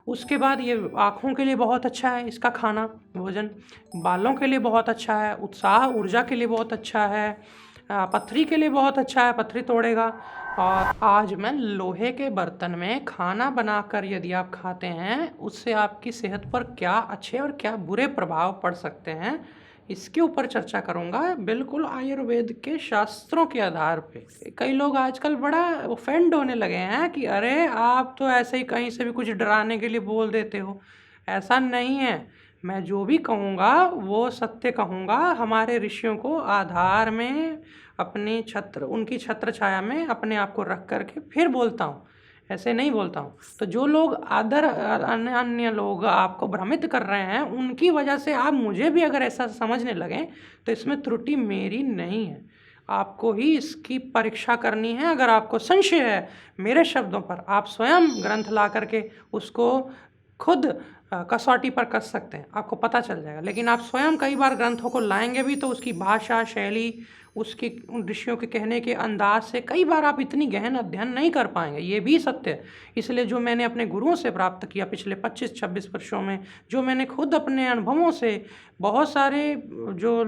उसके बाद ये आँखों के लिए बहुत अच्छा है इसका खाना, भोजन। बालों के लिए बहुत अच्छा है, उत्साह, ऊर्जा के लिए बहुत अच्छा है, पथरी के लिए बहुत अच्छा है, पथरी तोड़ेगा। और आज मैं लोहे के बर्तन में खाना बनाकर यदि आप खाते हैं, उससे आपकी सेहत पर क्या अच्छे और क्या बुरे प्रभाव पड़ सकते हैं, इसके ऊपर चर्चा करूँगा, बिल्कुल आयुर्वेद के शास्त्रों के आधार पे। कई लोग आजकल बड़ा ऑफेंड होने लगे हैं कि अरे आप तो ऐसे ही कहीं से भी कुछ डराने के लिए बोल देते हो। ऐसा नहीं है, मैं जो भी कहूँगा वो सत्य कहूँगा। हमारे ऋषियों को आधार में अपनी छत्र उनकी छत्र छाया में अपने आप को रख करके फिर बोलता हूँ, ऐसे नहीं बोलता हूँ। तो जो लोग अन्य अन्य लोग आपको भ्रमित कर रहे हैं, उनकी वजह से आप मुझे भी अगर ऐसा समझने लगें, तो इसमें त्रुटि मेरी नहीं है। आपको ही इसकी परीक्षा करनी है। अगर आपको संशय है मेरे शब्दों पर, आप स्वयं ग्रंथ ला करके उसको खुद कसौटी पर कस सकते हैं, आपको पता चल जाएगा। लेकिन आप स्वयं कई बार ग्रंथों को लाएंगे भी तो उसकी भाषा शैली, उसकी उन ऋषियों के कहने के अंदाज से कई बार आप इतनी गहन अध्ययन नहीं कर पाएंगे, ये भी सत्य है। इसलिए जो मैंने अपने गुरुओं से प्राप्त किया पिछले 25-26 वर्षों में, जो मैंने खुद अपने अनुभवों से बहुत सारे जो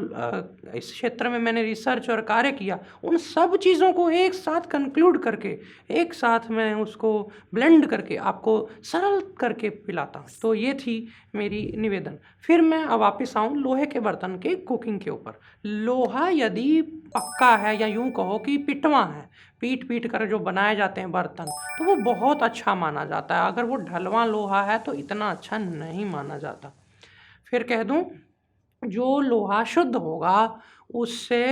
इस क्षेत्र में मैंने रिसर्च और कार्य किया, उन सब चीज़ों को एक साथ कंक्लूड करके, एक साथ मैं उसको ब्लेंड करके आपको सरल करके पिलाता हूँ। तो ये थी मेरी निवेदन। फिर मैं अब वापस आऊँ लोहे के बर्तन के कुकिंग के ऊपर। लोहा यदि पक्का है या यूँ कहो कि पिटवा है, पीट कर जो बनाए जाते हैं बर्तन, तो वो बहुत अच्छा माना जाता है। अगर वो ढलवा लोहा है तो इतना अच्छा नहीं माना जाता। फिर कह दूँ, जो लोहा शुद्ध होगा उससे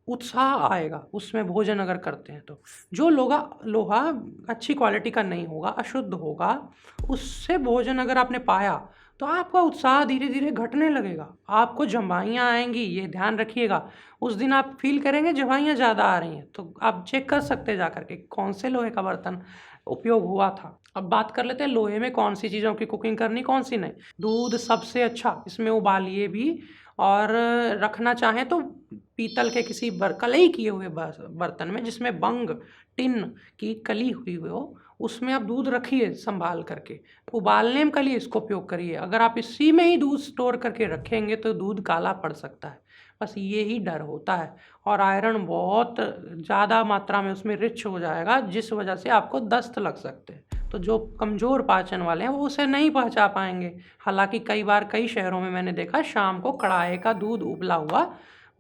उत्साह आएगा, उसमें भोजन अगर करते हैं तो। जो लोहा लोहा अच्छी क्वालिटी का नहीं होगा, अशुद्ध होगा, उससे भोजन अगर आपने पाया तो आपका उत्साह धीरे धीरे घटने लगेगा, आपको जम्भाइयाँ आएंगी, ये ध्यान रखिएगा। उस दिन आप फील करेंगे जम्भाइयाँ ज़्यादा आ रही हैं, तो आप चेक कर सकते हैं जा करके कौन से लोहे का बर्तन उपयोग हुआ था। अब बात कर लेते हैं लोहे में कौन सी चीज़ों की कुकिंग करनी, कौन सी नहीं। दूध सबसे अच्छा, इसमें उबालिए भी, और रखना चाहें तो पीतल के किसी कलई किए हुए बर्तन में, जिसमें बंग टिन की कली हुई हो, उसमें आप दूध रखिए संभाल करके। उबालने में कली इसको उपयोग करिए। अगर आप इसी में ही दूध स्टोर करके रखेंगे तो दूध काला पड़ सकता है, बस ये ही डर होता है। और आयरन बहुत ज़्यादा मात्रा में उसमें रिच हो जाएगा, जिस वजह से आपको दस्त लग सकते हैं। तो जो कमज़ोर पाचन वाले हैं वो उसे नहीं पचा पाएंगे। हालांकि कई बार कई शहरों में मैंने देखा शाम को कड़ाहे का दूध उबला हुआ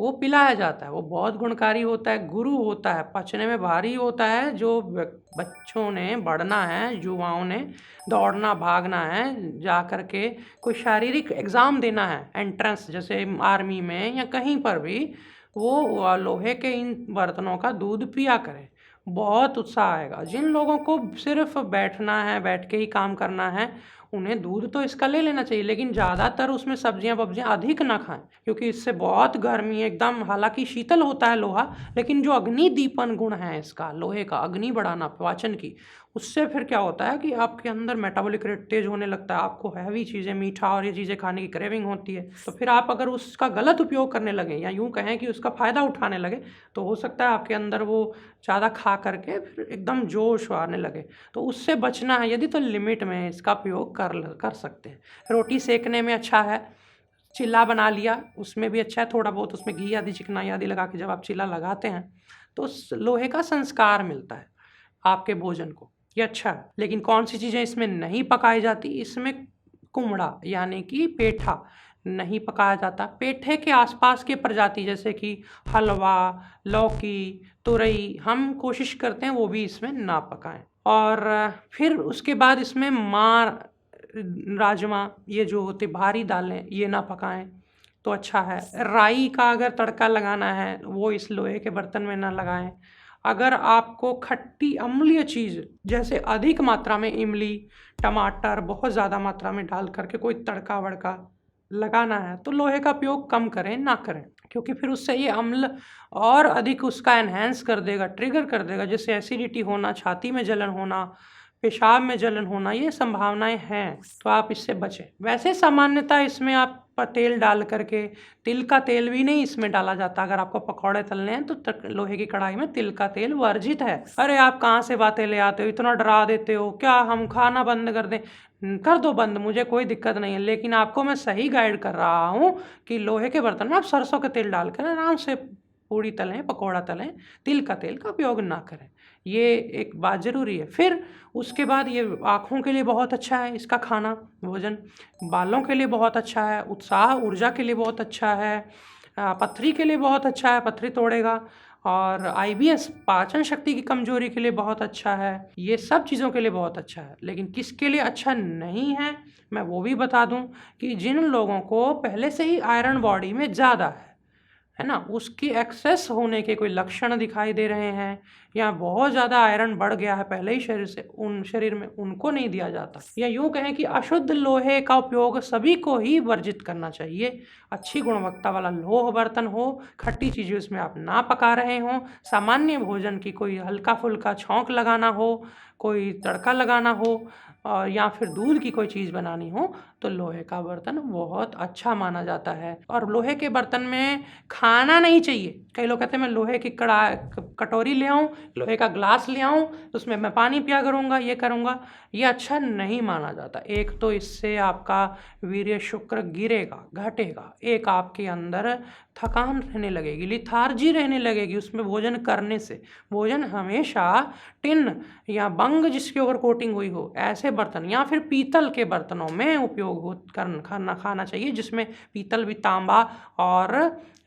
वो पिलाया जाता है। वो बहुत गुणकारी होता है, गुरु होता है, पचने में भारी होता है। जो बच्चों ने बढ़ना है, युवाओं ने दौड़ना भागना है, जा कर के कोई शारीरिक एग्ज़ाम देना है, एंट्रेंस जैसे आर्मी में या कहीं पर भी, वो लोहे के इन बर्तनों का दूध पिया करें, बहुत उत्साह आएगा। जिन लोगों को सिर्फ बैठना है, बैठ के ही काम करना है, उन्हें दूध तो इसका ले लेना चाहिए, लेकिन ज़्यादातर उसमें सब्जियां वब्जियां अधिक ना खाएं, क्योंकि इससे बहुत गर्मी एकदम, हालांकि शीतल होता है लोहा, लेकिन जो अग्नि दीपन गुण है इसका, लोहे का अग्नि बढ़ाना पाचन की, उससे फिर क्या होता है कि आपके अंदर मेटाबॉलिक रेट तेज होने लगता है, आपको हैवी चीज़ें, मीठा और ये चीज़ें खाने की क्रेविंग होती है। तो फिर आप अगर उसका गलत उपयोग करने लगे या यूँ कहें कि उसका फ़ायदा उठाने लगे, तो हो सकता है आपके अंदर वो ज़्यादा खा करके फिर एकदम जोश आने लगे। तो उससे बचना है यदि, तो लिमिट में इसका उपयोग कर सकते हैं। रोटी सेकने में अच्छा है, चिल्ला बना लिया उसमें भी अच्छा है, थोड़ा बहुत उसमें घी आदि चिकनाई आदि लगा के जब आप चिल्ला लगाते हैं तो लोहे का संस्कार मिलता है आपके भोजन को, ये अच्छा है। लेकिन कौन सी चीज़ें इसमें नहीं पकाई जाती, इसमें कुम्हड़ा यानी कि पेठा नहीं पकाया जाता। पेठे के आसपास के प्रजाति जैसे कि हलवा, लौकी, तुरई, हम कोशिश करते हैं वो भी इसमें ना पकाएं। और फिर उसके बाद इसमें मार, राजमा, ये जो होते भारी दालें, ये ना पकाएं तो अच्छा है। राई का अगर तड़का लगाना है वो इस लोहे के बर्तन में ना लगाएं। अगर आपको खट्टी अम्लीय चीज़ जैसे अधिक मात्रा में इमली, टमाटर बहुत ज़्यादा मात्रा में डाल करके कोई तड़का वड़का लगाना है तो लोहे का उपयोग कम करें, ना करें, क्योंकि फिर उससे ये अम्ल और अधिक उसका एनहेंस कर देगा, ट्रिगर कर देगा, जिससे एसिडिटी होना, छाती में जलन होना, पेशाब में जलन होना, ये संभावनाएं हैं, तो आप इससे बचें। वैसे सामान्यतः इसमें आप तेल डाल करके, तिल का तेल भी नहीं इसमें डाला जाता। अगर आपको पकौड़े तलने हैं तो लोहे की कढ़ाई में तिल का तेल वर्जित है। अरे आप कहाँ से बातें ले आते हो, इतना डरा देते हो, क्या हम खाना बंद कर दें? कर दो बंद, मुझे कोई दिक्कत नहीं है, लेकिन आपको मैं सही गाइड कर रहा हूँ कि लोहे के बर्तन में आप सरसों का तेल डालकर आराम से पूड़ी तलें, पकौड़ा तलें, तिल का तेल का उपयोग ना करें। ये एक बात ज़रूरी है। फिर उसके बाद ये आँखों के लिए बहुत अच्छा है इसका खाना, भोजन। बालों के लिए बहुत अच्छा है, उत्साह ऊर्जा के लिए बहुत अच्छा है, पथरी के लिए बहुत अच्छा है, पथरी तोड़ेगा। और IBS पाचन शक्ति की कमजोरी के लिए बहुत अच्छा है। ये सब चीज़ों के लिए बहुत अच्छा है। लेकिन किसके लिए अच्छा नहीं है मैं वो भी बता दूं कि जिन लोगों को पहले से ही आयरन बॉडी में ज़्यादा है ना, उसकी एक्सेस होने के कोई लक्षण दिखाई दे रहे हैं या बहुत ज़्यादा आयरन बढ़ गया है पहले ही शरीर से, उन शरीर में उनको नहीं दिया जाता। या यूँ कहें कि अशुद्ध लोहे का उपयोग सभी को ही वर्जित करना चाहिए। अच्छी गुणवत्ता वाला लोह बर्तन हो, खट्टी चीज़ें उसमें आप ना पका रहे हों, सामान्य भोजन की कोई हल्का फुल्का छौंक लगाना हो, कोई तड़का लगाना हो, और या फिर दूध की कोई चीज़ बनानी हो, तो लोहे का बर्तन बहुत अच्छा माना जाता है। और लोहे के बर्तन में खाना नहीं चाहिए। कई लोग कहते हैं मैं लोहे की कटोरी ले आऊँ, लोहे का ग्लास ले आऊँ, तो उसमें मैं पानी पिया करूँगा, ये करूँगा, ये अच्छा नहीं माना जाता। एक तो इससे आपका वीर्य शुक्र गिरेगा, घटेगा। एक आपके अंदर थकान रहने लगेगी, लिथार्जी रहने लगेगी उसमें भोजन करने से। भोजन हमेशा टिन या बंग जिसके ऊपर कोटिंग हुई हो ऐसे बर्तन या फिर पीतल के बर्तनों में उपयोग हो खाना चाहिए, जिसमें पीतल भी तांबा और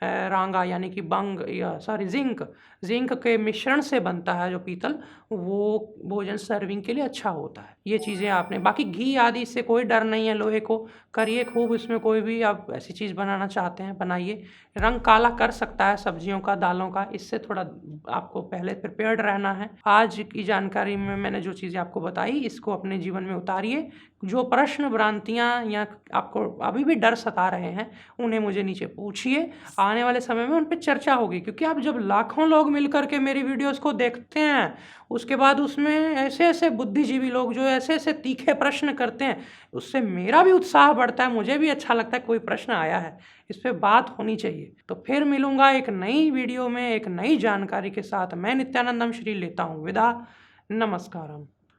रांगा यानी कि बंग या जिंक के मिश्रण से बनता है जो पीतल, वो भोजन सर्विंग के लिए अच्छा होता है। ये चीज़ें आपने, बाकी घी आदि से कोई डर नहीं है लोहे को, करिए खूब इसमें, कोई भी आप ऐसी चीज़ बनाना चाहते हैं बनाइए। रंग काला कर सकता है सब्जियों का, दालों का, इससे थोड़ा आपको पहले प्रिपेयर्ड रहना है। आज की जानकारी में मैंने जो चीज़ें आपको बताई इसको अपने जीवन में उतारिए। जो प्रश्न भ्रांतियाँ या आपको अभी भी डर सता रहे हैं उन्हें मुझे नीचे पूछिए, आने वाले समय में उन पर चर्चा होगी। क्योंकि आप जब लाखों लोग मिलकर के मेरी वीडियोस को देखते हैं, उसके बाद उसमें ऐसे ऐसे बुद्धिजीवी लोग जो ऐसे ऐसे तीखे प्रश्न करते हैं, उससे मेरा भी उत्साह बढ़ता है, मुझे भी अच्छा लगता है कोई प्रश्न आया है, इस पर बात होनी चाहिए। तो फिर मिलूंगा एक नई वीडियो में एक नई जानकारी के साथ। मैं नित्यानंदम श्री लेता हूँ विदा। नमस्कारम।